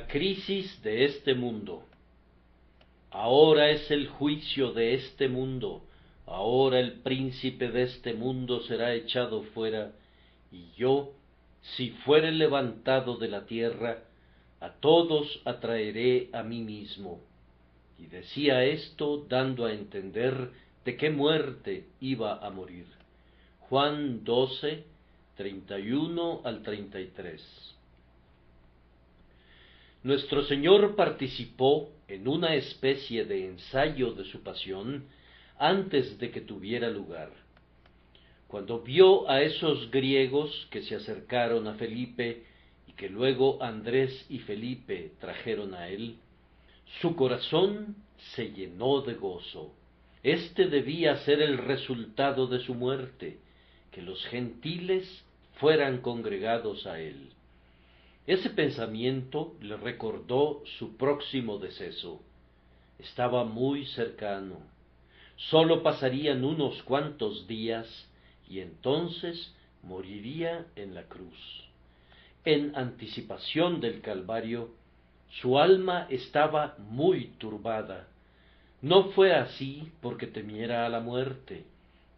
crisis de este mundo. Ahora es el juicio de este mundo, ahora el príncipe de este mundo será echado fuera, y yo, si fuere levantado de la tierra, a todos atraeré a mí mismo. Y decía esto dando a entender de qué muerte iba a morir. Juan 12, 31 al 33. Nuestro Señor participó en una especie de ensayo de su pasión antes de que tuviera lugar. Cuando vio a esos griegos que se acercaron a Felipe y que luego Andrés y Felipe trajeron a él, su corazón se llenó de gozo. Este debía ser el resultado de su muerte, que los gentiles fueran congregados a él. Ese pensamiento le recordó su próximo deceso. Estaba muy cercano. Sólo pasarían unos cuantos días y entonces moriría en la cruz. En anticipación del Calvario, su alma estaba muy turbada. No fue así porque temiera a la muerte,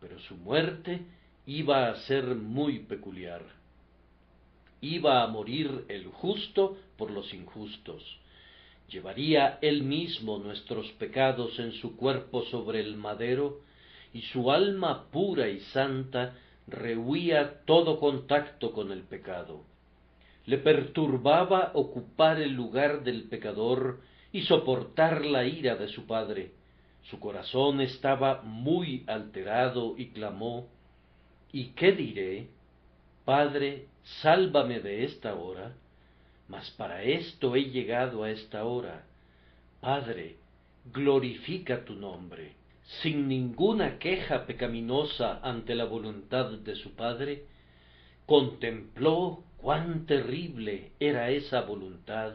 pero su muerte iba a ser muy peculiar. Iba a morir el justo por los injustos. Llevaría él mismo nuestros pecados en su cuerpo sobre el madero, y su alma pura y santa rehuía todo contacto con el pecado. Le perturbaba ocupar el lugar del pecador y soportar la ira de su padre. Su corazón estaba muy alterado y clamó: ¿Y qué diré? Padre, sálvame de esta hora, mas para esto he llegado a esta hora. Padre, glorifica tu nombre. Sin ninguna queja pecaminosa ante la voluntad de su Padre, contempló cuán terrible era esa voluntad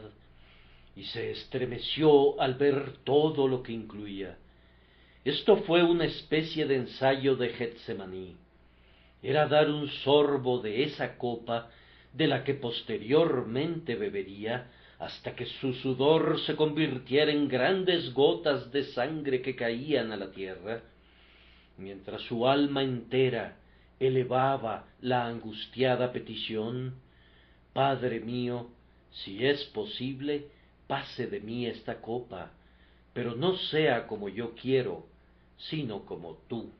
y se estremeció al ver todo lo que incluía. Esto fue una especie de ensayo de Getsemaní. Era dar un sorbo de esa copa de la que posteriormente bebería hasta que su sudor se convirtiera en grandes gotas de sangre que caían a la tierra, mientras su alma entera elevaba la angustiada petición: Padre mío, si es posible, pase de mí esta copa, pero no sea como yo quiero, sino como tú.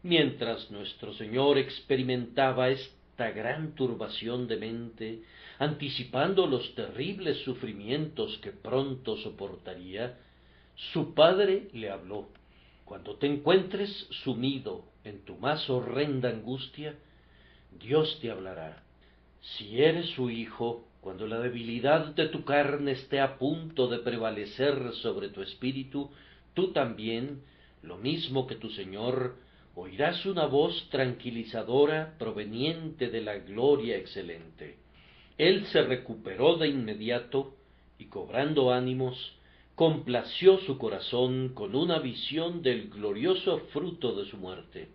Mientras nuestro Señor experimentaba esta gran turbación de mente, anticipando los terribles sufrimientos que pronto soportaría, su Padre le habló: cuando te encuentres sumido en tu más horrenda angustia, Dios te hablará. Si eres su hijo, cuando la debilidad de tu carne esté a punto de prevalecer sobre tu espíritu, tú también, lo mismo que tu Señor, oirás una voz tranquilizadora proveniente de la gloria excelente. Él se recuperó de inmediato y, cobrando ánimos, complació su corazón con una visión del glorioso fruto de su muerte.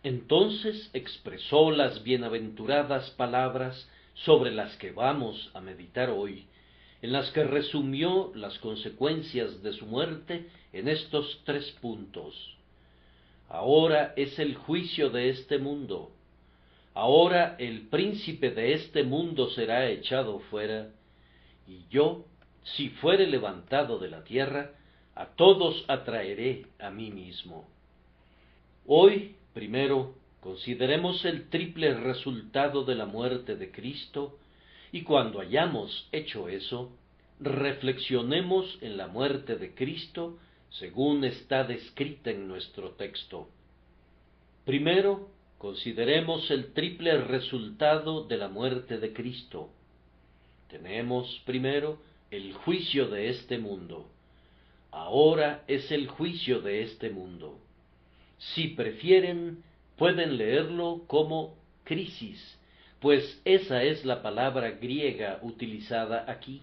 Entonces expresó las bienaventuradas palabras sobre las que vamos a meditar hoy, en las que resumió las consecuencias de su muerte en estos 3 puntos. Ahora es el juicio de este mundo. Ahora el príncipe de este mundo será echado fuera, y yo, si fuere levantado de la tierra, a todos atraeré a mí mismo. Hoy, primero, consideremos el triple resultado de la muerte de Cristo, y cuando hayamos hecho eso, reflexionemos en la muerte de Cristo según está descrita en nuestro texto. Primero, consideremos el triple resultado de la muerte de Cristo. Tenemos, primero, el juicio de este mundo. Ahora es el juicio de este mundo. Si prefieren, pueden leerlo como crisis, pues esa es la palabra griega utilizada aquí.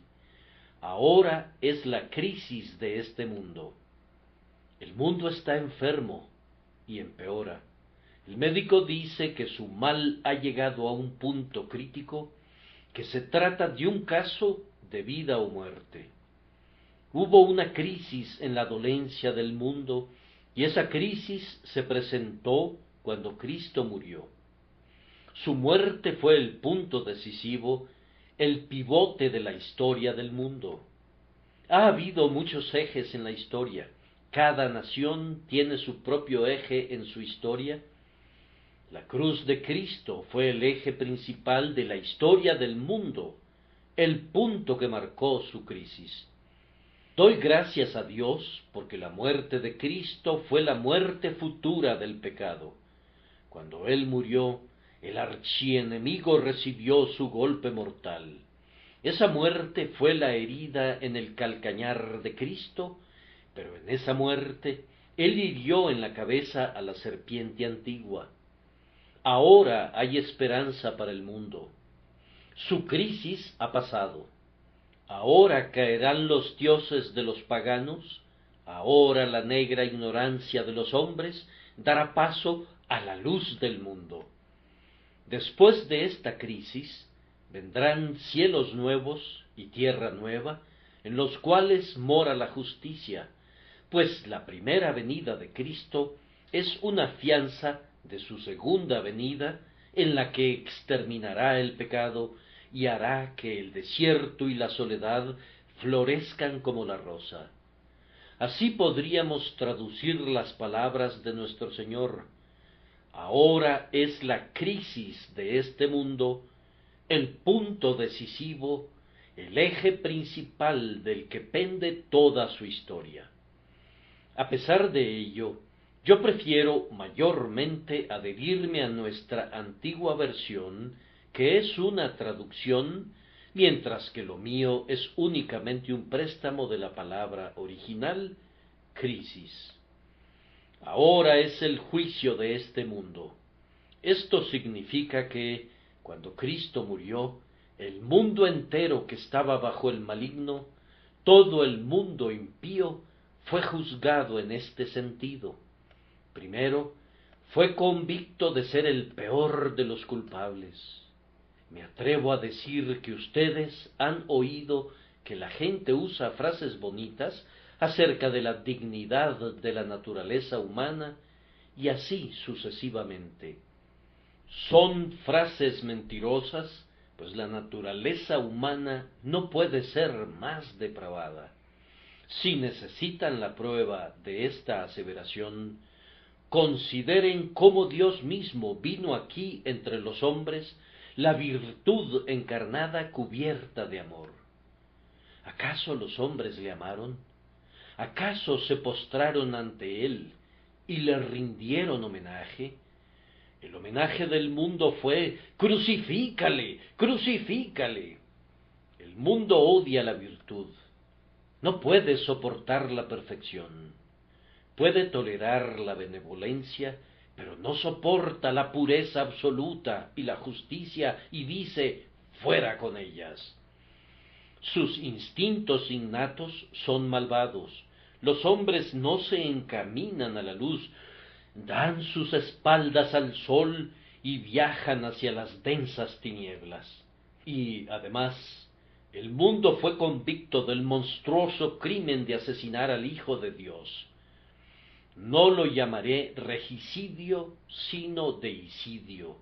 Ahora es la crisis de este mundo. El mundo está enfermo y empeora. El médico dice que su mal ha llegado a un punto crítico, que se trata de un caso de vida o muerte. Hubo una crisis en la dolencia del mundo, y esa crisis se presentó cuando Cristo murió. Su muerte fue el punto decisivo, el pivote de la historia del mundo. Ha habido muchos ejes en la historia. Cada nación tiene su propio eje en su historia. La cruz de Cristo fue el eje principal de la historia del mundo, el punto que marcó su crisis. Doy gracias a Dios porque la muerte de Cristo fue la muerte futura del pecado. Cuando Él murió, el archienemigo recibió su golpe mortal. Esa muerte fue la herida en el calcañar de Cristo, pero en esa muerte Él hirió en la cabeza a la serpiente antigua. Ahora hay esperanza para el mundo. Su crisis ha pasado. Ahora caerán los dioses de los paganos. Ahora la negra ignorancia de los hombres dará paso a la luz del mundo. Después de esta crisis vendrán cielos nuevos y tierra nueva, en los cuales mora la justicia, pues la primera venida de Cristo es una fianza de su segunda venida, en la que exterminará el pecado y hará que el desierto y la soledad florezcan como la rosa. Así podríamos traducir las palabras de nuestro Señor. Ahora es la crisis de este mundo el punto decisivo, el eje principal del que pende toda su historia. A pesar de ello, yo prefiero mayormente adherirme a nuestra antigua versión, que es una traducción, mientras que lo mío es únicamente un préstamo de la palabra original, crisis. Ahora es el juicio de este mundo. Esto significa que, cuando Cristo murió, el mundo entero que estaba bajo el maligno, todo el mundo impío, fue juzgado en este sentido. Primero, fue convicto de ser el peor de los culpables. Me atrevo a decir que ustedes han oído que la gente usa frases bonitas acerca de la dignidad de la naturaleza humana, y así sucesivamente. Son frases mentirosas, pues la naturaleza humana no puede ser más depravada. Si necesitan la prueba de esta aseveración, consideren cómo Dios mismo vino aquí entre los hombres, la virtud encarnada cubierta de amor. ¿Acaso los hombres le amaron? ¿Acaso se postraron ante él y le rindieron homenaje? El homenaje del mundo fue: «¡Crucifícale! ¡Crucifícale!». El mundo odia la virtud. No puede soportar la perfección. Puede tolerar la benevolencia, pero no soporta la pureza absoluta y la justicia, y dice: «¡Fuera con ellas!». Sus instintos innatos son malvados. Los hombres no se encaminan a la luz, dan sus espaldas al sol y viajan hacia las densas tinieblas. Y, además, el mundo fue convicto del monstruoso crimen de asesinar al Hijo de Dios. No lo llamaré regicidio, sino deicidio,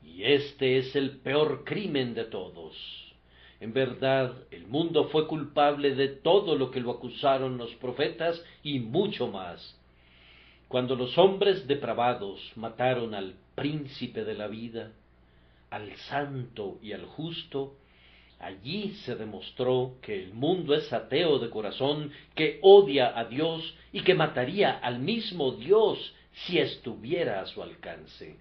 y este es el peor crimen de todos. En verdad, el mundo fue culpable de todo lo que lo acusaron los profetas y mucho más. Cuando los hombres depravados mataron al príncipe de la vida, al santo y al justo, allí se demostró que el mundo es ateo de corazón, que odia a Dios y que mataría al mismo Dios si estuviera a su alcance.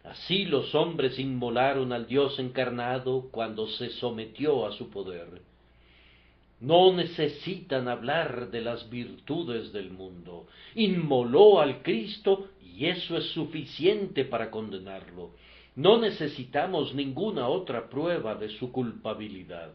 Así los hombres inmolaron al Dios encarnado cuando se sometió a su poder. No necesitan hablar de las virtudes del mundo. Inmoló al Cristo y eso es suficiente para condenarlo. No necesitamos ninguna otra prueba de su culpabilidad.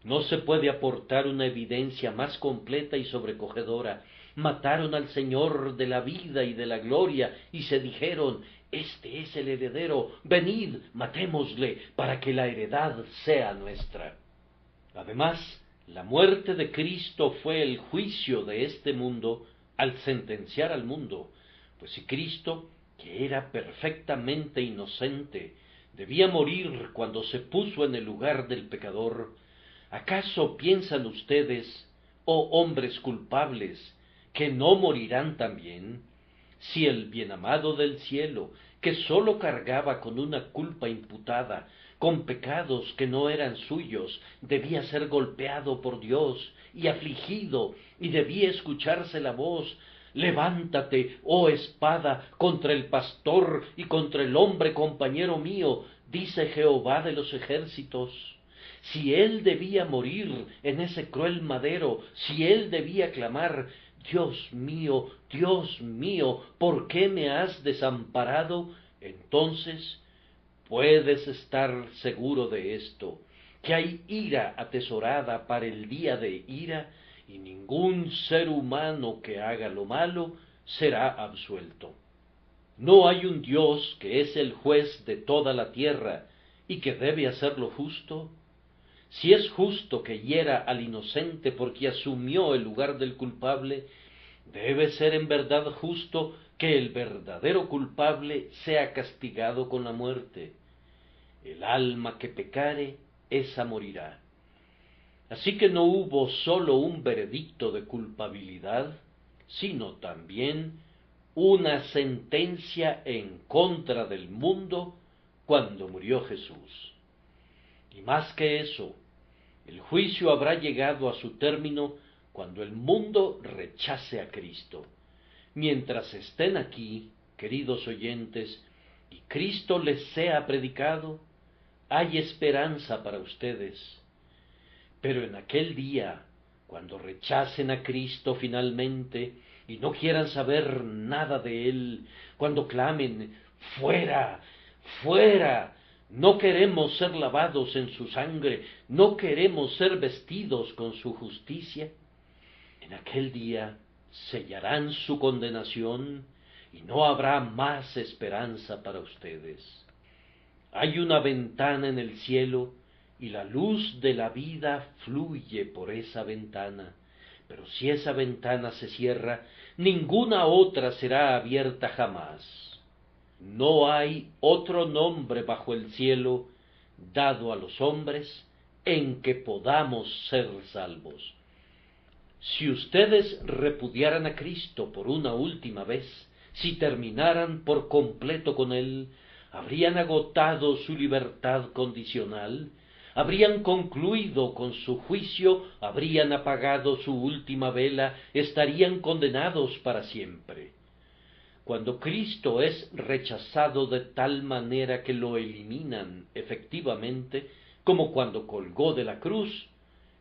No se puede aportar una evidencia más completa y sobrecogedora. Mataron al Señor de la vida y de la gloria y se dijeron: «Este es el heredero, venid, matémosle para que la heredad sea nuestra». Además, la muerte de Cristo fue el juicio de este mundo al sentenciar al mundo, pues si Cristo, que era perfectamente inocente, debía morir cuando se puso en el lugar del pecador, ¿acaso piensan ustedes, oh hombres culpables, que no morirán también? Si el bienamado del cielo, que sólo cargaba con una culpa imputada, con pecados que no eran suyos, debía ser golpeado por Dios y afligido, y debía escucharse la voz: levántate, oh espada, contra el pastor y contra el hombre compañero mío, dice Jehová de los ejércitos. Si él debía morir en ese cruel madero, si él debía clamar: Dios mío, ¿por qué me has desamparado?, entonces puedes estar seguro de esto, que hay ira atesorada para el día de ira, y ningún ser humano que haga lo malo será absuelto. No hay un Dios que es el juez de toda la tierra y que debe hacer lo justo. Si es justo que hiera al inocente porque asumió el lugar del culpable, debe ser en verdad justo que el verdadero culpable sea castigado con la muerte. El alma que pecare, esa morirá. Así que no hubo sólo un veredicto de culpabilidad, sino también una sentencia en contra del mundo cuando murió Jesús. Y más que eso, el juicio habrá llegado a su término cuando el mundo rechace a Cristo. Mientras estén aquí, queridos oyentes, y Cristo les sea predicado, hay esperanza para ustedes. Pero en aquel día, cuando rechacen a Cristo finalmente y no quieran saber nada de Él, cuando clamen: fuera, fuera, no queremos ser lavados en su sangre, no queremos ser vestidos con su justicia, en aquel día sellarán su condenación y no habrá más esperanza para ustedes. Hay una ventana en el cielo y la luz de la vida fluye por esa ventana, pero si esa ventana se cierra, ninguna otra será abierta jamás. No hay otro nombre bajo el cielo dado a los hombres en que podamos ser salvos. Si ustedes repudiaran a Cristo por una última vez, si terminaran por completo con Él, habrían agotado su libertad condicional, habrían concluido con su juicio, habrían apagado su última vela, estarían condenados para siempre. Cuando Cristo es rechazado de tal manera que lo eliminan efectivamente, como cuando colgó de la cruz,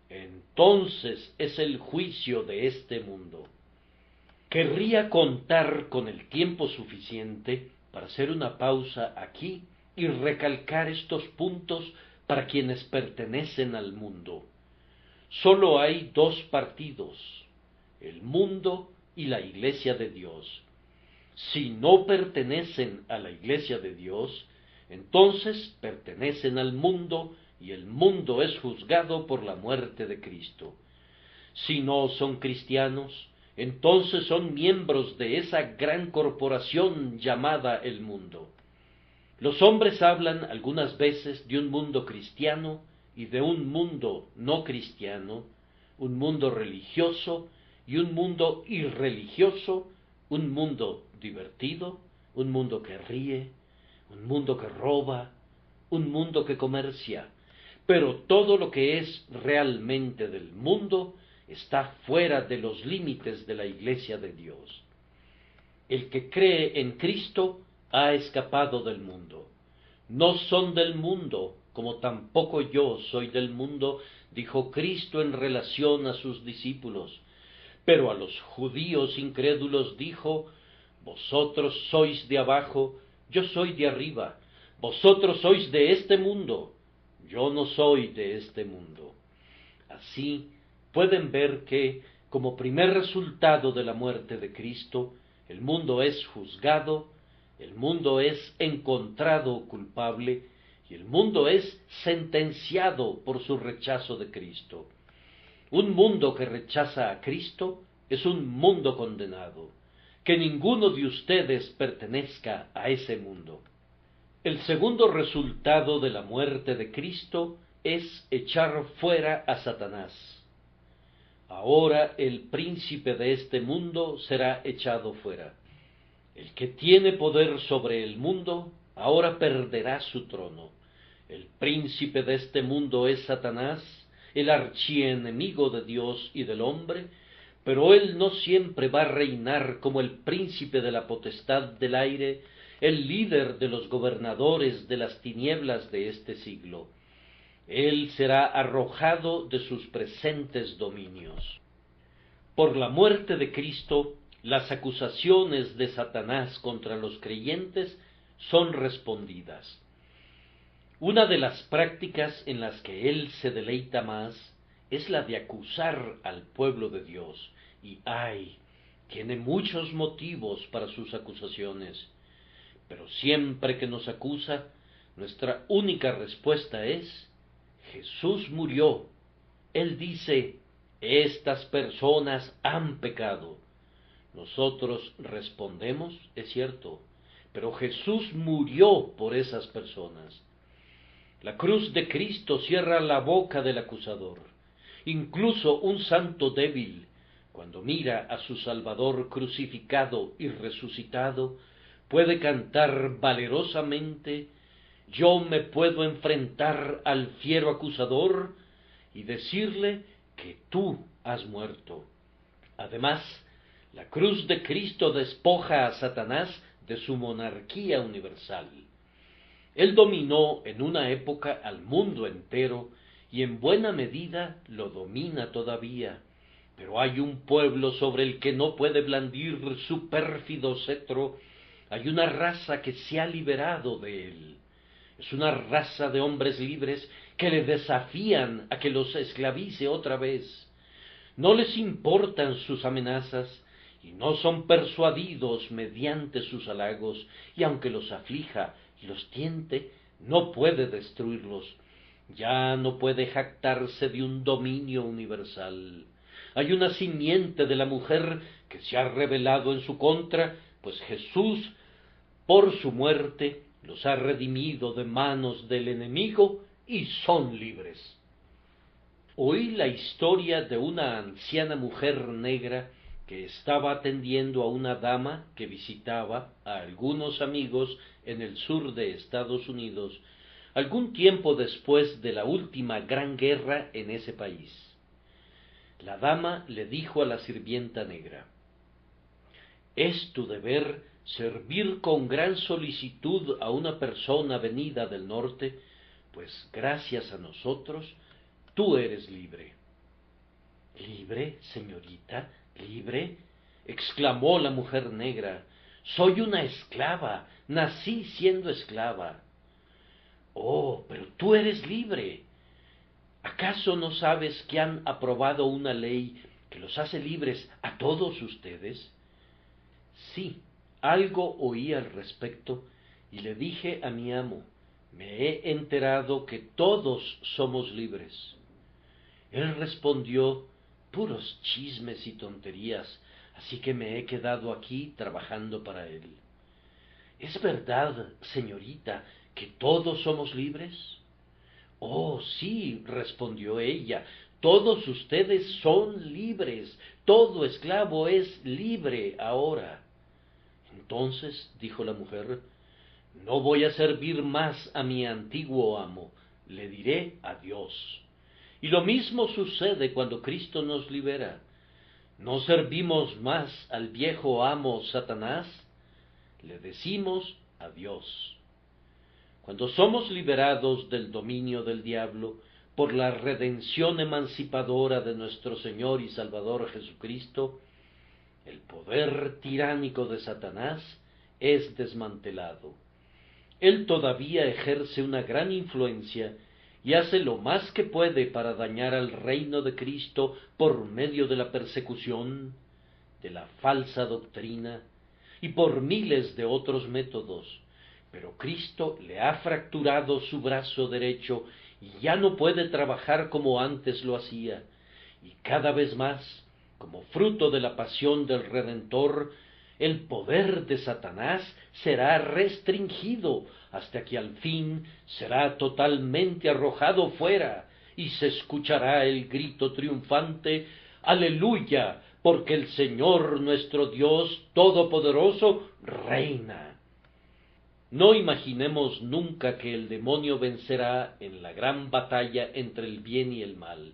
entonces es el juicio de este mundo. Querría contar con el tiempo suficiente para hacer una pausa aquí y recalcar estos puntos para quienes pertenecen al mundo. Sólo hay dos partidos, el mundo y la Iglesia de Dios. Si no pertenecen a la Iglesia de Dios, entonces pertenecen al mundo y el mundo es juzgado por la muerte de Cristo. Si no son cristianos, entonces son miembros de esa gran corporación llamada el mundo. Los hombres hablan algunas veces de un mundo cristiano y de un mundo no cristiano, un mundo religioso y un mundo irreligioso, un mundo divertido, un mundo que ríe, un mundo que roba, un mundo que comercia, pero todo lo que es realmente del mundo está fuera de los límites de la Iglesia de Dios. El que cree en Cristo ha escapado del mundo. No son del mundo, como tampoco yo soy del mundo, dijo Cristo en relación a sus discípulos. Pero a los judíos incrédulos dijo: vosotros sois de abajo, yo soy de arriba. Vosotros sois de este mundo, yo no soy de este mundo. Así pueden ver que, como primer resultado de la muerte de Cristo, el mundo es juzgado, el mundo es encontrado culpable, y el mundo es sentenciado por su rechazo de Cristo. Un mundo que rechaza a Cristo es un mundo condenado. Que ninguno de ustedes pertenezca a ese mundo. El segundo resultado de la muerte de Cristo es echar fuera a Satanás. Ahora el príncipe de este mundo será echado fuera. El que tiene poder sobre el mundo ahora perderá su trono. El príncipe de este mundo es Satanás, el archienemigo de Dios y del hombre, pero él no siempre va a reinar como el príncipe de la potestad del aire, el líder de los gobernadores de las tinieblas de este siglo. Él será arrojado de sus presentes dominios. Por la muerte de Cristo, las acusaciones de Satanás contra los creyentes son respondidas. Una de las prácticas en las que él se deleita más es la de acusar al pueblo de Dios, y tiene muchos motivos para sus acusaciones, pero siempre que nos acusa, nuestra única respuesta es: Jesús murió. Él dice: estas personas han pecado. Nosotros respondemos: es cierto, pero Jesús murió por esas personas. La cruz de Cristo cierra la boca del acusador. Incluso un santo débil, cuando mira a su Salvador crucificado y resucitado, puede cantar valerosamente: yo me puedo enfrentar al fiero acusador y decirle que tú has muerto. Además, la cruz de Cristo despoja a Satanás de su monarquía universal. Él dominó en una época al mundo entero y en buena medida lo domina todavía, pero hay un pueblo sobre el que no puede blandir su pérfido cetro. Hay una raza que se ha liberado de él. Es una raza de hombres libres que le desafían a que los esclavice otra vez. No les importan sus amenazas y no son persuadidos mediante sus halagos, y aunque los aflija y los tiente, no puede destruirlos. Ya no puede jactarse de un dominio universal. Hay una simiente de la mujer que se ha rebelado en su contra, pues Jesús, por su muerte, los ha redimido de manos del enemigo y son libres. Oí la historia de una anciana mujer negra que estaba atendiendo a una dama que visitaba a algunos amigos en el sur de Estados Unidos, algún tiempo después de la última gran guerra en ese país. La dama le dijo a la sirvienta negra: «Es tu deber servir con gran solicitud a una persona venida del norte, pues gracias a nosotros tú eres libre». «¿Libre, señorita? ¿Libre?», exclamó la mujer negra. «Soy una esclava, nací siendo esclava». «Oh, pero tú eres libre. ¿Acaso no sabes que han aprobado una ley que los hace libres a todos ustedes?». «Sí, algo oí al respecto y le dije a mi amo: me he enterado que todos somos libres». Él respondió: «Puros chismes y tonterías, así que me he quedado aquí trabajando para él». «¿Es verdad, señorita, que todos somos libres?». «Oh, sí», respondió ella, «todos ustedes son libres, todo esclavo es libre ahora». «Entonces», dijo la mujer, «no voy a servir más a mi antiguo amo, le diré adiós». Y lo mismo sucede cuando Cristo nos libera. ¿No servimos más al viejo amo Satanás? Le decimos adiós. Cuando somos liberados del dominio del diablo por la redención emancipadora de nuestro Señor y Salvador Jesucristo, el poder tiránico de Satanás es desmantelado. Él todavía ejerce una gran influencia y hace lo más que puede para dañar al reino de Cristo por medio de la persecución, de la falsa doctrina y por miles de otros métodos, pero Cristo le ha fracturado su brazo derecho y ya no puede trabajar como antes lo hacía, y cada vez más, como fruto de la pasión del Redentor, el poder de Satanás será restringido hasta que al fin será totalmente arrojado fuera, y se escuchará el grito triunfante: ¡Aleluya! Porque el Señor nuestro Dios Todopoderoso reina. No imaginemos nunca que el demonio vencerá en la gran batalla entre el bien y el mal.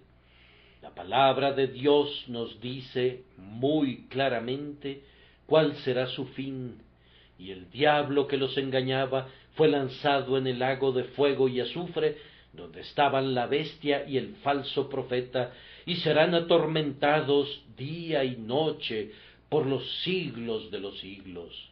La palabra de Dios nos dice muy claramente cuál será su fin, y el diablo que los engañaba fue lanzado en el lago de fuego y azufre, donde estaban la bestia y el falso profeta, y serán atormentados día y noche por los siglos de los siglos.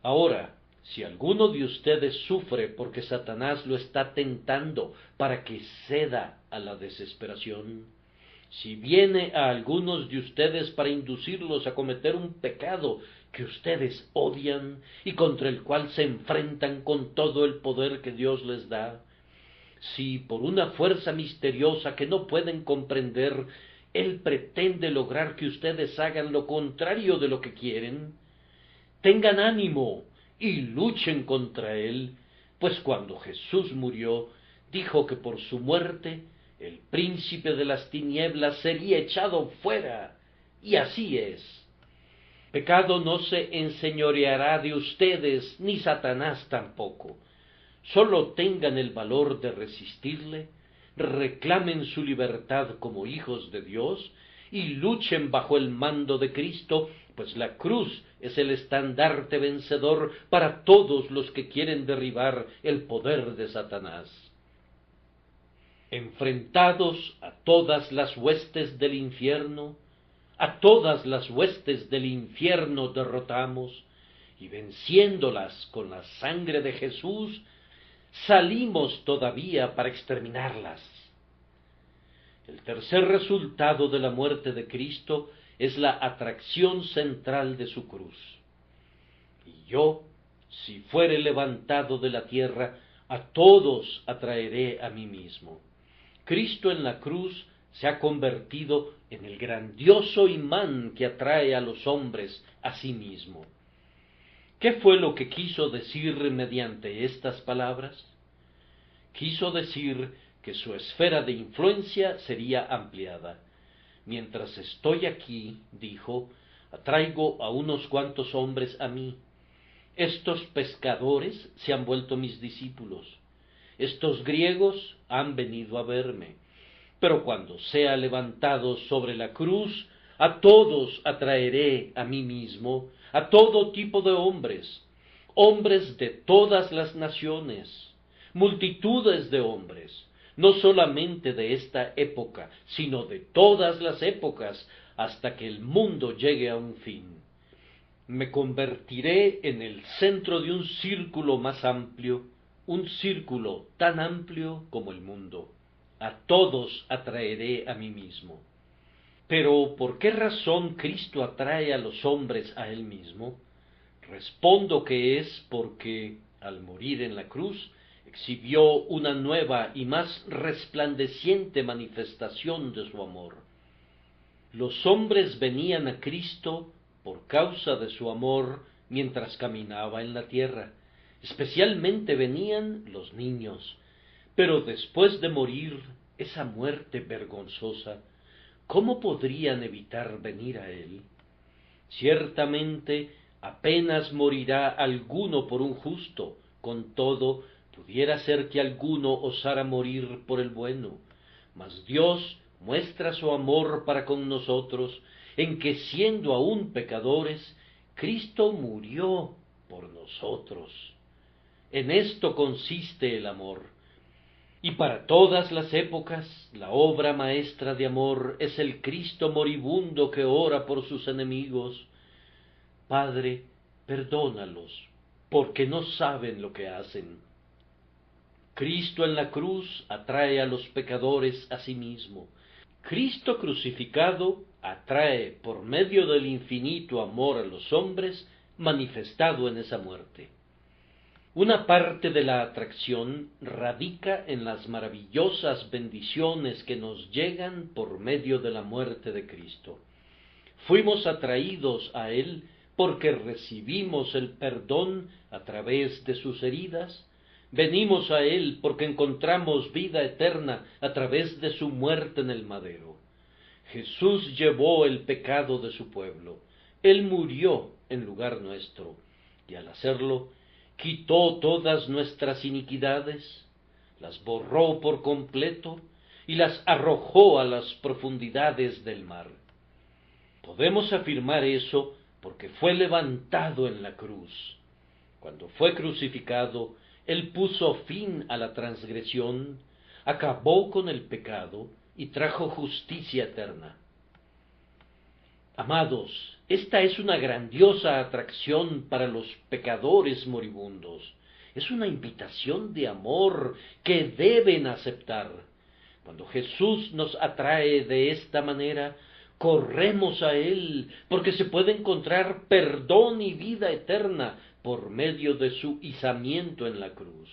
Ahora, si alguno de ustedes sufre porque Satanás lo está tentando para que ceda a la desesperación, si viene a algunos de ustedes para inducirlos a cometer un pecado que ustedes odian y contra el cual se enfrentan con todo el poder que Dios les da, si por una fuerza misteriosa que no pueden comprender, Él pretende lograr que ustedes hagan lo contrario de lo que quieren, tengan ánimo y luchen contra Él, pues cuando Jesús murió, dijo que por su muerte el príncipe de las tinieblas sería echado fuera, y así es. Pecado no se enseñoreará de ustedes, ni Satanás tampoco. Solo tengan el valor de resistirle, reclamen su libertad como hijos de Dios, y luchen bajo el mando de Cristo, pues la cruz es el estandarte vencedor para todos los que quieren derribar el poder de Satanás. Enfrentados a todas las huestes del infierno, a todas las huestes del infierno derrotamos, y venciéndolas con la sangre de Jesús, salimos todavía para exterminarlas. El tercer resultado de la muerte de Cristo es la atracción central de su cruz. Y yo, si fuere levantado de la tierra, a todos atraeré a mí mismo. Cristo en la cruz se ha convertido en el grandioso imán que atrae a los hombres a sí mismo. ¿Qué fue lo que quiso decir mediante estas palabras? Quiso decir que su esfera de influencia sería ampliada. Mientras estoy aquí, dijo, atraigo a unos cuantos hombres a mí. Estos pescadores se han vuelto mis discípulos. Estos griegos han venido a verme. Pero cuando sea levantado sobre la cruz, a todos atraeré a mí mismo, a todo tipo de hombres, hombres de todas las naciones, multitudes de hombres, no solamente de esta época, sino de todas las épocas, hasta que el mundo llegue a un fin. Me convertiré en el centro de un círculo más amplio, un círculo tan amplio como el mundo. A todos atraeré a mí mismo. Pero, ¿por qué razón Cristo atrae a los hombres a Él mismo? Respondo que es porque, al morir en la cruz, exhibió una nueva y más resplandeciente manifestación de su amor. Los hombres venían a Cristo por causa de su amor mientras caminaba en la tierra. Especialmente venían los niños. Pero después de morir esa muerte vergonzosa, ¿cómo podrían evitar venir a Él? Ciertamente apenas morirá alguno por un justo, con todo, pudiera ser que alguno osara morir por el bueno. Mas Dios muestra su amor para con nosotros, en que siendo aún pecadores, Cristo murió por nosotros. En esto consiste el amor. Y para todas las épocas, la obra maestra de amor es el Cristo moribundo que ora por sus enemigos. Padre, perdónalos, porque no saben lo que hacen. Cristo en la cruz atrae a los pecadores a sí mismo. Cristo crucificado atrae por medio del infinito amor a los hombres manifestado en esa muerte. Una parte de la atracción radica en las maravillosas bendiciones que nos llegan por medio de la muerte de Cristo. Fuimos atraídos a Él porque recibimos el perdón a través de sus heridas. Venimos a Él porque encontramos vida eterna a través de su muerte en el madero. Jesús llevó el pecado de su pueblo. Él murió en lugar nuestro, y al hacerlo, quitó todas nuestras iniquidades, las borró por completo y las arrojó a las profundidades del mar. Podemos afirmar eso porque fue levantado en la cruz. Cuando fue crucificado, Él puso fin a la transgresión, acabó con el pecado y trajo justicia eterna. Amados, esta es una grandiosa atracción para los pecadores moribundos. Es una invitación de amor que deben aceptar. Cuando Jesús nos atrae de esta manera, corremos a Él, porque se puede encontrar perdón y vida eterna por medio de su izamiento en la cruz.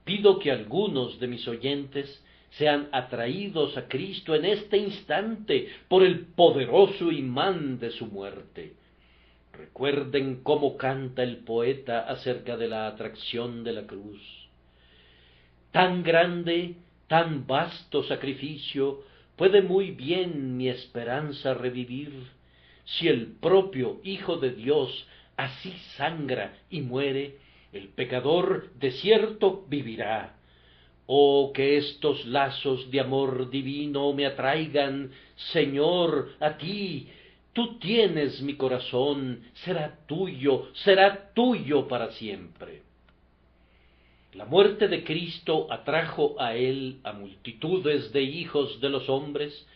Pido que algunos de mis oyentes sean atraídos a Cristo en este instante por el poderoso imán de su muerte. Recuerden cómo canta el poeta acerca de la atracción de la cruz. Tan grande, tan vasto sacrificio puede muy bien mi esperanza revivir, si el propio Hijo de Dios así sangra y muere, el pecador de cierto vivirá. Oh, que estos lazos de amor divino me atraigan, Señor, a ti. Tú tienes mi corazón, será tuyo para siempre. La muerte de Cristo atrajo a Él a multitudes de hijos de los hombres,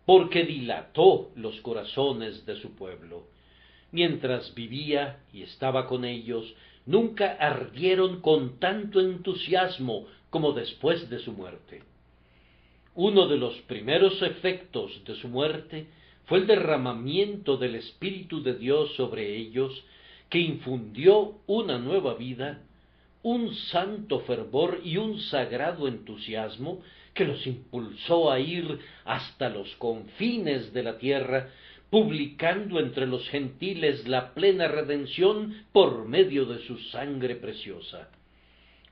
porque dilató los corazones de su pueblo. Mientras vivía y estaba con ellos, nunca ardieron con tanto entusiasmo como después de su muerte. Uno de los primeros efectos de su muerte fue el derramamiento del Espíritu de Dios sobre ellos, que infundió una nueva vida, un santo fervor y un sagrado entusiasmo que los impulsó a ir hasta los confines de la tierra, publicando entre los gentiles la plena redención por medio de su sangre preciosa.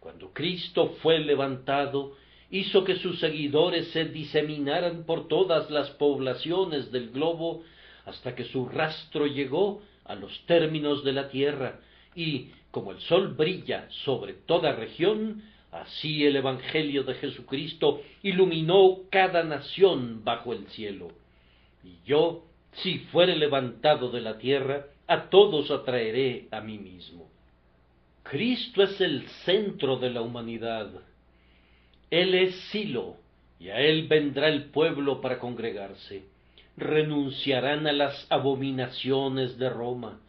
Cuando Cristo fue levantado, hizo que sus seguidores se diseminaran por todas las poblaciones del globo, hasta que su rastro llegó a los términos de la tierra, y, como el sol brilla sobre toda región, así el Evangelio de Jesucristo iluminó cada nación bajo el cielo. Y yo, si fuere levantado de la tierra, a todos atraeré a mí mismo. Cristo es el centro de la humanidad. Él es Silo, y a Él vendrá el pueblo para congregarse. Renunciarán a las abominaciones de Roma,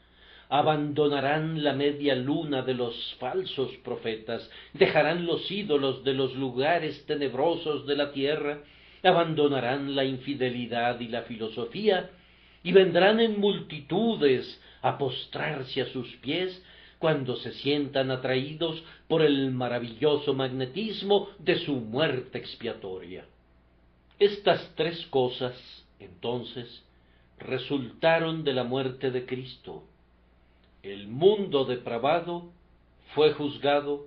abandonarán la media luna de los falsos profetas, dejarán los ídolos de los lugares tenebrosos de la tierra, abandonarán la infidelidad y la filosofía, y vendrán en multitudes a postrarse a sus pies, cuando se sientan atraídos por el maravilloso magnetismo de su muerte expiatoria. Estas tres cosas, entonces, resultaron de la muerte de Cristo. El mundo depravado fue juzgado,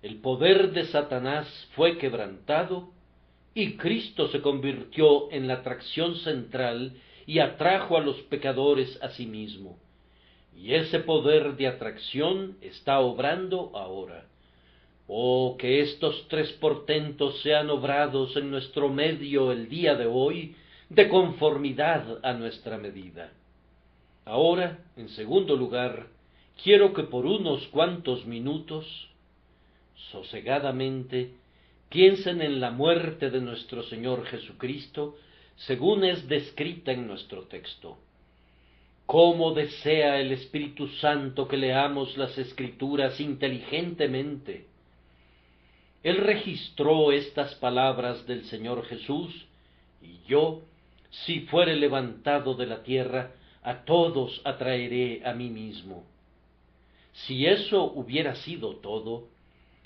el poder de Satanás fue quebrantado, y Cristo se convirtió en la atracción central y atrajo a los pecadores a sí mismo. Y ese poder de atracción está obrando ahora. Oh, que estos tres portentos sean obrados en nuestro medio el día de hoy, de conformidad a nuestra medida. Ahora, en segundo lugar, quiero que por unos cuantos minutos, sosegadamente, piensen en la muerte de nuestro Señor Jesucristo, según es descrita en nuestro texto. ¿Cómo desea el Espíritu Santo que leamos las Escrituras inteligentemente? Él registró estas palabras del Señor Jesús, y yo, si fuere levantado de la tierra, a todos atraeré a mí mismo. Si eso hubiera sido todo,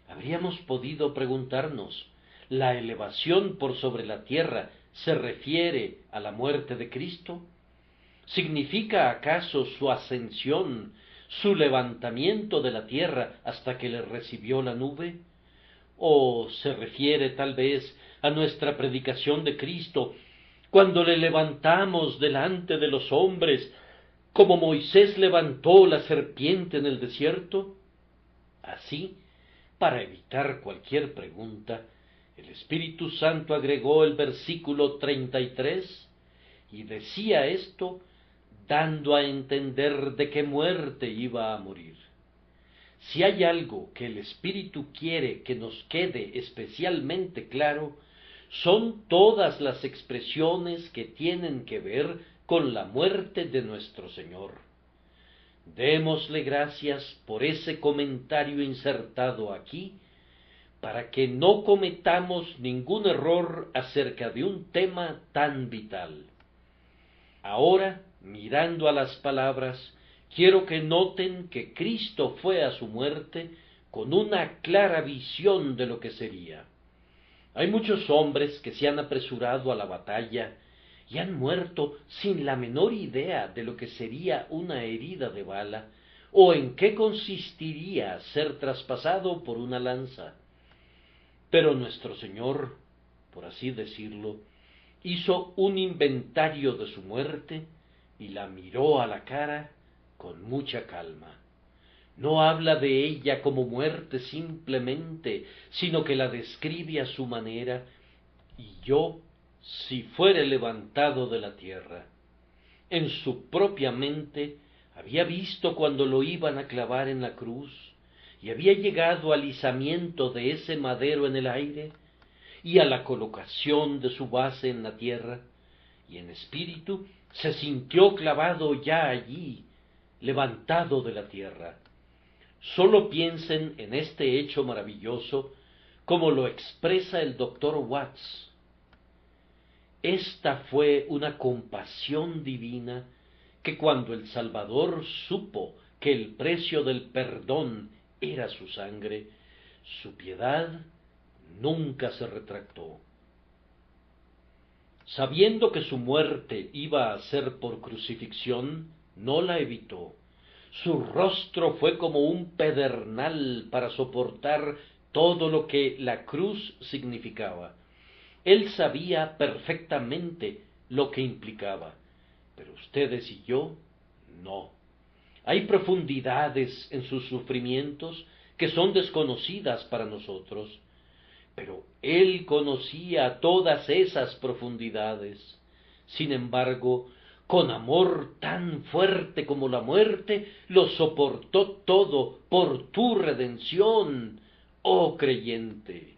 habríamos podido preguntarnos, ¿la elevación por sobre la tierra se refiere a la muerte de Cristo? ¿Significa acaso su ascensión, su levantamiento de la tierra hasta que le recibió la nube? ¿O se refiere tal vez a nuestra predicación de Cristo, cuando le levantamos delante de los hombres, como Moisés levantó la serpiente en el desierto? Así, para evitar cualquier pregunta, el Espíritu Santo agregó el versículo 33, y decía esto dando a entender de qué muerte iba a morir. Si hay algo que el Espíritu quiere que nos quede especialmente claro, son todas las expresiones que tienen que ver con la muerte de nuestro Señor. Démosle gracias por ese comentario insertado aquí, para que no cometamos ningún error acerca de un tema tan vital. Ahora, mirando a las palabras, quiero que noten que Cristo fue a su muerte con una clara visión de lo que sería. Hay muchos hombres que se han apresurado a la batalla y han muerto sin la menor idea de lo que sería una herida de bala o en qué consistiría ser traspasado por una lanza. Pero nuestro Señor, por así decirlo, hizo un inventario de su muerte y la miró a la cara con mucha calma. No habla de ella como muerte simplemente, sino que la describe a su manera, y yo, si fuere levantado de la tierra. En su propia mente había visto cuando lo iban a clavar en la cruz, y había llegado al izamiento de ese madero en el aire, y a la colocación de su base en la tierra, y en espíritu se sintió clavado ya allí, levantado de la tierra. Solo piensen en este hecho maravilloso como lo expresa el doctor Watts. Esta fue una compasión divina que cuando el Salvador supo que el precio del perdón era su sangre, su piedad nunca se retractó. Sabiendo que su muerte iba a ser por crucifixión, no la evitó. Su rostro fue como un pedernal para soportar todo lo que la cruz significaba. Él sabía perfectamente lo que implicaba, pero ustedes y yo no. Hay profundidades en sus sufrimientos que son desconocidas para nosotros, pero Él conocía todas esas profundidades. Sin embargo, con amor tan fuerte como la muerte, lo soportó todo por tu redención, oh creyente.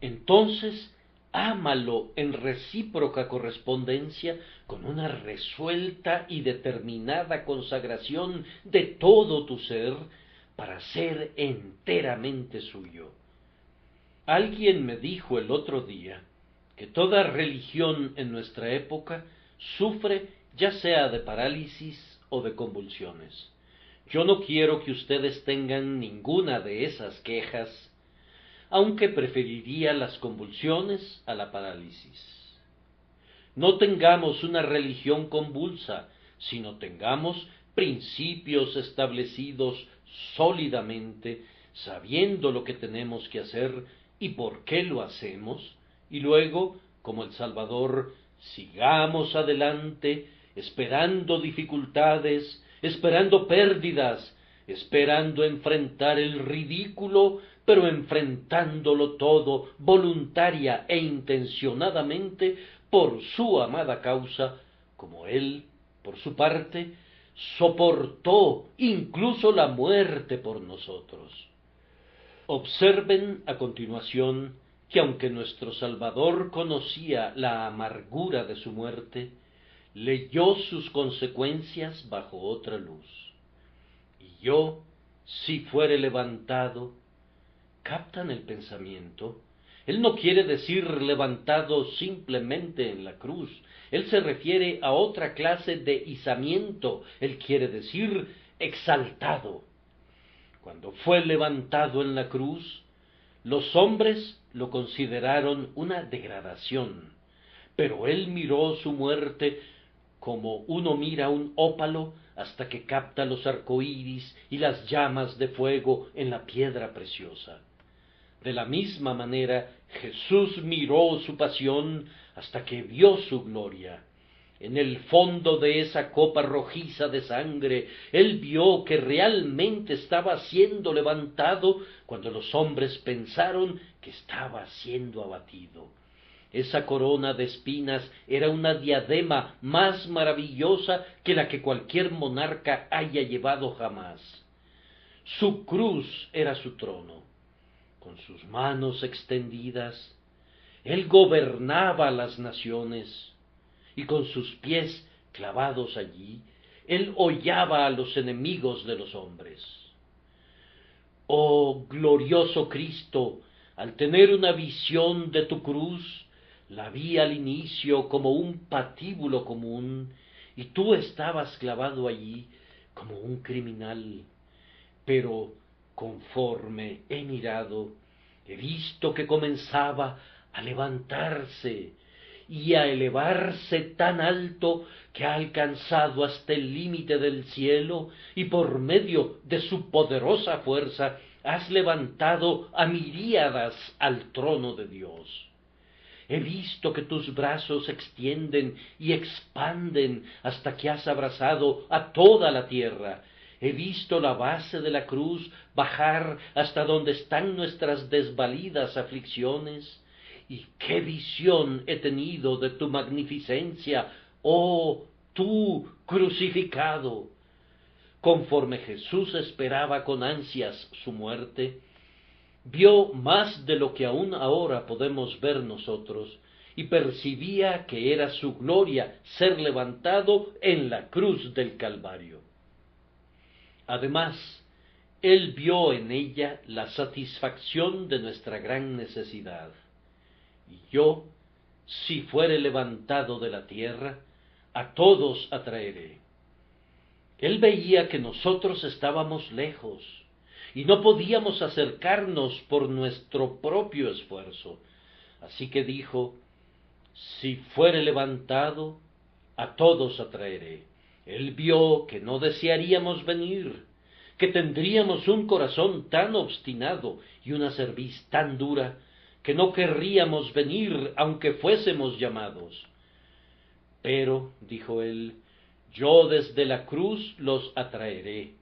Entonces, ámalo en recíproca correspondencia con una resuelta y determinada consagración de todo tu ser para ser enteramente suyo. Alguien me dijo el otro día que toda religión en nuestra época sufre ya sea de parálisis o de convulsiones. Yo no quiero que ustedes tengan ninguna de esas quejas, aunque preferiría las convulsiones a la parálisis. No tengamos una religión convulsa, sino tengamos principios establecidos sólidamente, sabiendo lo que tenemos que hacer y por qué lo hacemos, y luego, como el Salvador, sigamos adelante, esperando dificultades, esperando pérdidas, esperando enfrentar el ridículo, pero enfrentándolo todo voluntaria e intencionadamente por su amada causa, como Él, por su parte, soportó incluso la muerte por nosotros. Observen a continuación que aunque nuestro Salvador conocía la amargura de su muerte, leyó sus consecuencias bajo otra luz. Y yo, si fuere levantado, ¿captan el pensamiento? Él no quiere decir levantado simplemente en la cruz. Él se refiere a otra clase de izamiento. Él quiere decir exaltado. Cuando fue levantado en la cruz, los hombres lo consideraron una degradación, pero él miró su muerte como uno mira un ópalo hasta que capta los arcoíris y las llamas de fuego en la piedra preciosa. De la misma manera, Jesús miró su pasión hasta que vio su gloria. En el fondo de esa copa rojiza de sangre, él vio que realmente estaba siendo levantado cuando los hombres pensaron que estaba siendo abatido. Esa corona de espinas era una diadema más maravillosa que la que cualquier monarca haya llevado jamás. Su cruz era su trono. Con sus manos extendidas, él gobernaba las naciones, y con sus pies clavados allí, él hollaba a los enemigos de los hombres. Oh glorioso Cristo, al tener una visión de tu cruz, la vi al inicio como un patíbulo común, y tú estabas clavado allí como un criminal. Pero conforme he mirado, he visto que comenzaba a levantarse y a elevarse tan alto que ha alcanzado hasta el límite del cielo, y por medio de su poderosa fuerza has levantado a miríadas al trono de Dios. He visto que tus brazos se extienden y expanden hasta que has abrazado a toda la tierra. He visto la base de la cruz bajar hasta donde están nuestras desvalidas aflicciones. Y qué visión he tenido de tu magnificencia, oh tú crucificado. Conforme Jesús esperaba con ansias su muerte, vio más de lo que aún ahora podemos ver nosotros, y percibía que era su gloria ser levantado en la cruz del Calvario. Además, él vio en ella la satisfacción de nuestra gran necesidad. Y yo, si fuere levantado de la tierra, a todos atraeré. Él veía que nosotros estábamos lejos, y no podíamos acercarnos por nuestro propio esfuerzo. Así que dijo, si fuere levantado, a todos atraeré. Él vio que no desearíamos venir, que tendríamos un corazón tan obstinado y una cerviz tan dura, que no querríamos venir aunque fuésemos llamados. Pero, dijo él, yo desde la cruz los atraeré.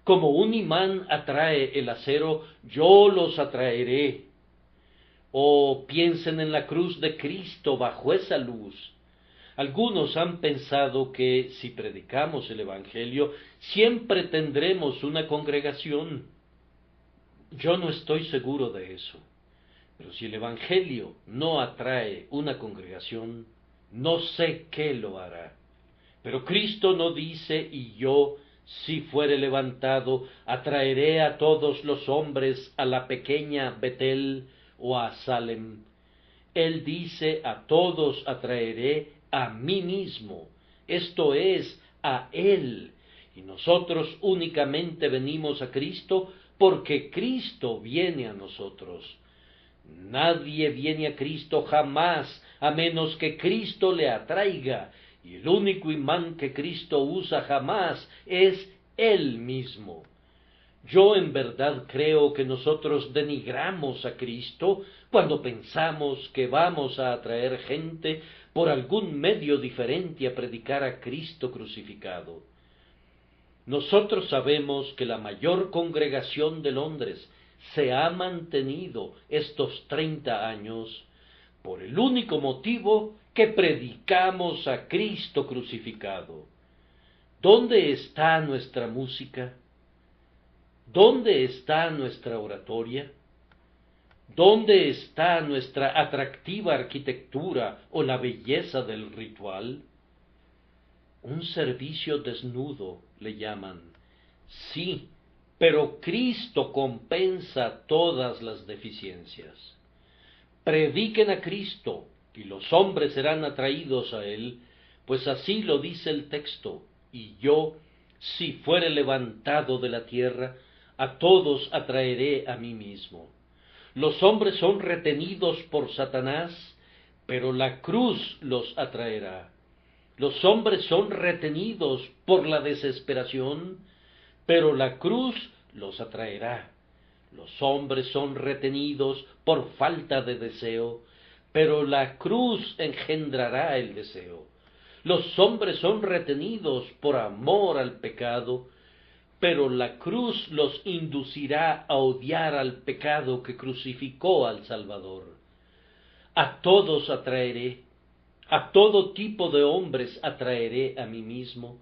Como un imán atrae el acero, yo los atraeré. Oh, piensen en la cruz de Cristo bajo esa luz. Algunos han pensado que si predicamos el Evangelio, siempre tendremos una congregación. Yo no estoy seguro de eso. Pero si el Evangelio no atrae una congregación, no sé qué lo hará. Pero Cristo no dice, y yo, si fuere levantado, atraeré a todos los hombres a la pequeña Betel o a Salem. Él dice, a todos atraeré a mí mismo, esto es, a Él. Y nosotros únicamente venimos a Cristo porque Cristo viene a nosotros. Nadie viene a Cristo jamás, a menos que Cristo le atraiga, y el único imán que Cristo usa jamás es Él mismo. Yo en verdad creo que nosotros denigramos a Cristo cuando pensamos que vamos a atraer gente por algún medio diferente a predicar a Cristo crucificado. Nosotros sabemos que la mayor congregación de Londres se ha mantenido estos 30 años por el único motivo que predicamos a Cristo crucificado. ¿Dónde está nuestra música? ¿Dónde está nuestra oratoria? ¿Dónde está nuestra atractiva arquitectura o la belleza del ritual? Un servicio desnudo le llaman. Sí, pero Cristo compensa todas las deficiencias. Prediquen a Cristo, y los hombres serán atraídos a Él, pues así lo dice el texto, y yo, si fuere levantado de la tierra, A todos atraeré a mí mismo. Los hombres son retenidos por Satanás, pero la cruz los atraerá. Los hombres son retenidos por la desesperación, pero la cruz los atraerá. Los hombres son retenidos por falta de deseo, pero la cruz engendrará el deseo. Los hombres son retenidos por amor al pecado, pero la cruz los inducirá a odiar al pecado que crucificó al Salvador. A todos atraeré, a todo tipo de hombres atraeré a mí mismo,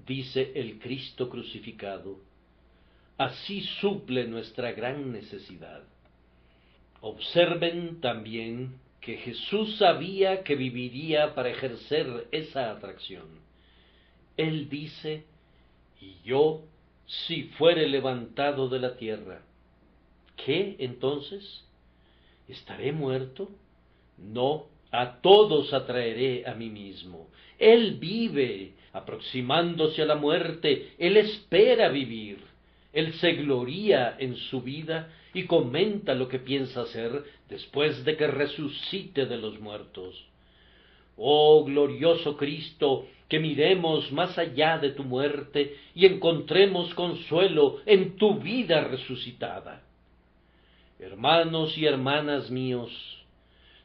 dice el Cristo crucificado. Así suple nuestra gran necesidad. Observen también que Jesús sabía que viviría para ejercer esa atracción. Él dice, y yo, si fuere levantado de la tierra, ¿qué entonces? ¿Estaré muerto? No, a todos atraeré a mí mismo. Él vive, aproximándose a la muerte, Él espera vivir. Él se gloría en su vida y comenta lo que piensa hacer después de que resucite de los muertos. Oh glorioso Cristo, que miremos más allá de tu muerte y encontremos consuelo en tu vida resucitada. Hermanos y hermanas míos,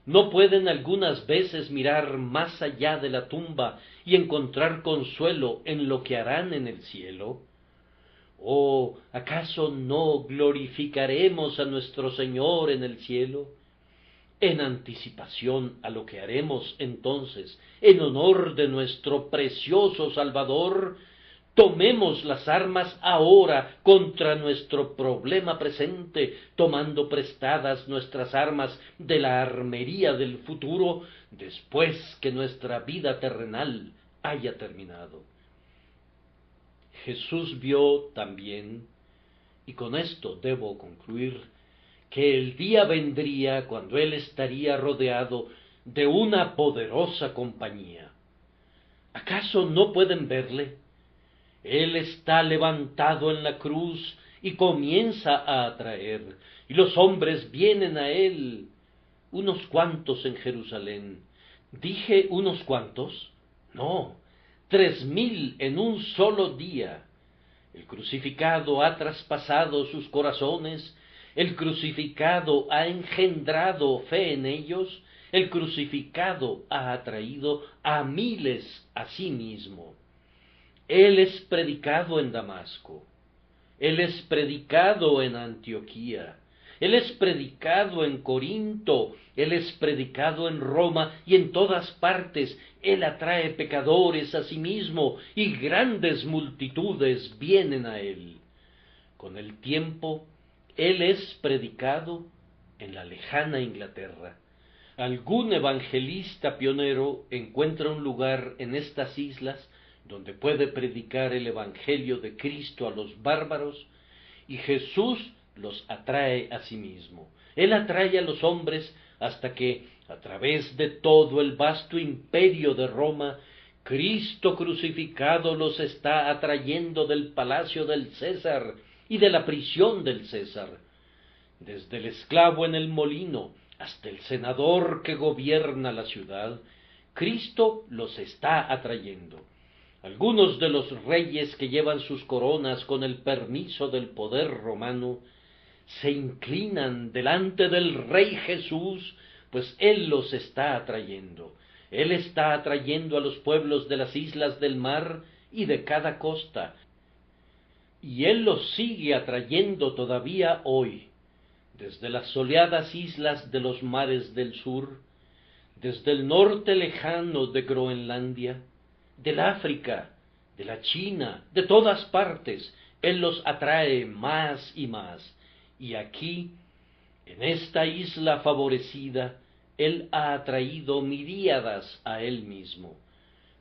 ¿no pueden algunas veces mirar más allá de la tumba y encontrar consuelo en lo que harán en el cielo? ¿O acaso no glorificaremos a nuestro Señor en el cielo? En anticipación a lo que haremos entonces, en honor de nuestro precioso Salvador, tomemos las armas ahora contra nuestro problema presente, tomando prestadas nuestras armas de la armería del futuro, después que nuestra vida terrenal haya terminado. Jesús vio también, y con esto debo concluir, que el día vendría cuando Él estaría rodeado de una poderosa compañía. ¿Acaso no pueden verle? Él está levantado en la cruz y comienza a atraer, y los hombres vienen a Él, unos cuantos en Jerusalén. ¿Dije unos cuantos? No, 3,000 en un solo día. El crucificado ha traspasado sus corazones, el crucificado ha engendrado fe en ellos, el crucificado ha atraído a miles a sí mismo. Él es predicado en Damasco, Él es predicado en Antioquía, Él es predicado en Corinto, Él es predicado en Roma y en todas partes. Él atrae pecadores a sí mismo y grandes multitudes vienen a Él. Con el tiempo, Él es predicado en la lejana Inglaterra. Algún evangelista pionero encuentra un lugar en estas islas donde puede predicar el evangelio de Cristo a los bárbaros, y Jesús los atrae a sí mismo. Él atrae a los hombres hasta que, a través de todo el vasto imperio de Roma, Cristo crucificado los está atrayendo del palacio del César y de la prisión del César, desde el esclavo en el molino hasta el senador que gobierna la ciudad. Cristo los está atrayendo. Algunos de los reyes que llevan sus coronas con el permiso del poder romano se inclinan delante del Rey Jesús, pues Él los está atrayendo. Él está atrayendo a los pueblos de las islas del mar y de cada costa, y Él los sigue atrayendo todavía hoy, desde las soleadas islas de los mares del sur, desde el norte lejano de Groenlandia, del África, de la China, de todas partes. Él los atrae más y más, y aquí, en esta isla favorecida, Él ha atraído miríadas a Él mismo.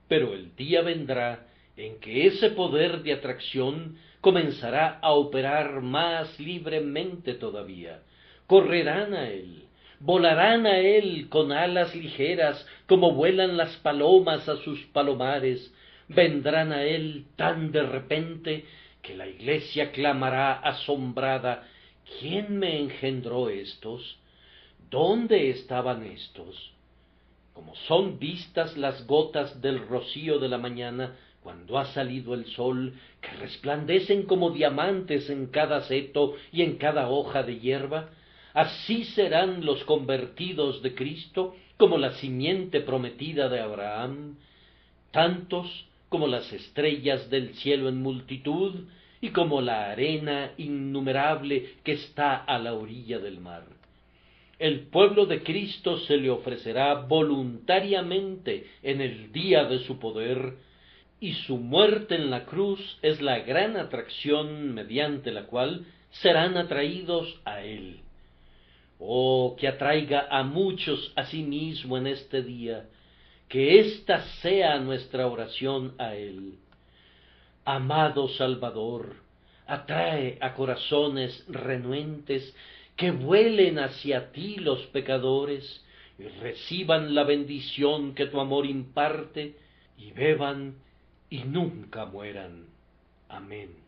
Pero el día vendrá en que ese poder de atracción comenzará a operar más libremente todavía. Correrán a Él, volarán a Él con alas ligeras como vuelan las palomas a sus palomares, vendrán a Él tan de repente que la Iglesia clamará asombrada: ¿quién me engendró estos? ¿Dónde estaban estos? Como son vistas las gotas del rocío de la mañana, cuando ha salido el sol, que resplandecen como diamantes en cada seto y en cada hoja de hierba, así serán los convertidos de Cristo, como la simiente prometida de Abraham, tantos como las estrellas del cielo en multitud, y como la arena innumerable que está a la orilla del mar. El pueblo de Cristo se le ofrecerá voluntariamente en el día de su poder, y su muerte en la cruz es la gran atracción mediante la cual serán atraídos a él. Oh, que atraiga a muchos a sí mismo en este día, que ésta sea nuestra oración a él. Amado Salvador, atrae a corazones renuentes que vuelen hacia ti los pecadores y reciban la bendición que tu amor imparte, y beban y nunca mueran. Amén.